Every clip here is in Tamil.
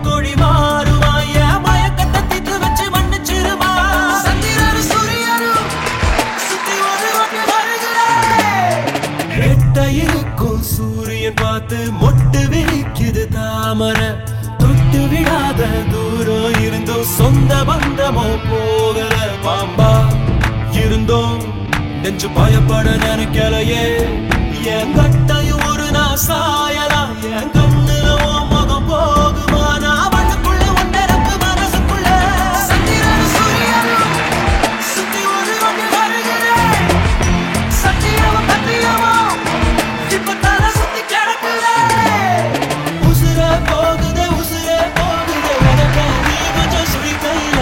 கோழி மாறுவாய மயக்கத்தை தீத்து வச்சு மன்னிச்சிருமா சந்திரன் சூரியனும் சுத்தி ஒரு எட்ட இருக்கும் சூரியன் பார்த்து மொட்டு விரிக்குது தாமரை தொட்டு விடாத தூரம் இருந்தும் சொந்த பந்தமோ போகல பாம்பா இருந்தோம் நெஞ்சு பயப்பட நினைக்கலையே என் கட்டையும் ஒரு நான் சாயலாம் என் கண்ணுல முகம் போகுமா நான் மண்ணுக்குள்ள ஒன்னரப்பு மனசுக்குள்ள சந்திரன் சூரியனும் சுத்தி ஒரு வருகிறேன் சத்தியமும் கத்தியமும் இப்ப தலை சுத்தி கிடக்குறேன் உசுரே போகுது எனக்கு நீ கொஞ்சம் சுழி கையில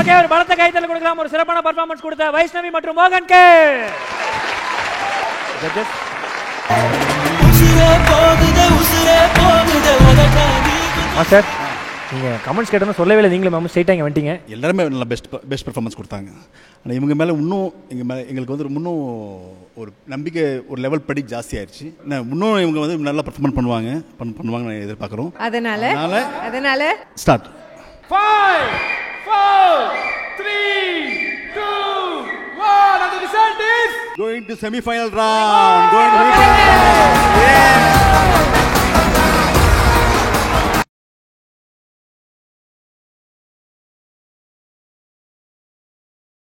ஓகே, ஒரு பலத்த கைத்தல் கொடுக்கலாம். ஒரு சிறப்பான பெர்ஃபார்மன்ஸ் கொடுத்த வைஷ்ணவி மற்றும் மோகன் கே. ஜட்ஜஸ் மாஸ்டர், நீங்கள் கமெண்ட்ஸ் கேட்டோன்னு சொல்லவே இல்லை, நீங்களும் மேம் ஸ்ட்ரைட்டாக இங்கே வந்துட்டீங்க. எல்லாருமே நல்லா பெஸ்ட் பெர்ஃபார்மன்ஸ் கொடுத்தாங்க. ஆனால் இவங்க மேலே இன்னும் எங்களுக்கு வந்து இன்னும் ஒரு நம்பிக்கை ஒரு லெவல் படி ஜாஸ்தி ஆயிடுச்சு. இன்னும் இவங்க வந்து நல்லா பெர்ஃபார்மன்ஸ் பண்ணுவாங்க நான் எதிர்பார்க்குறோம். அதனால start 5 4 3 2 1 and the result is going to semi-final round.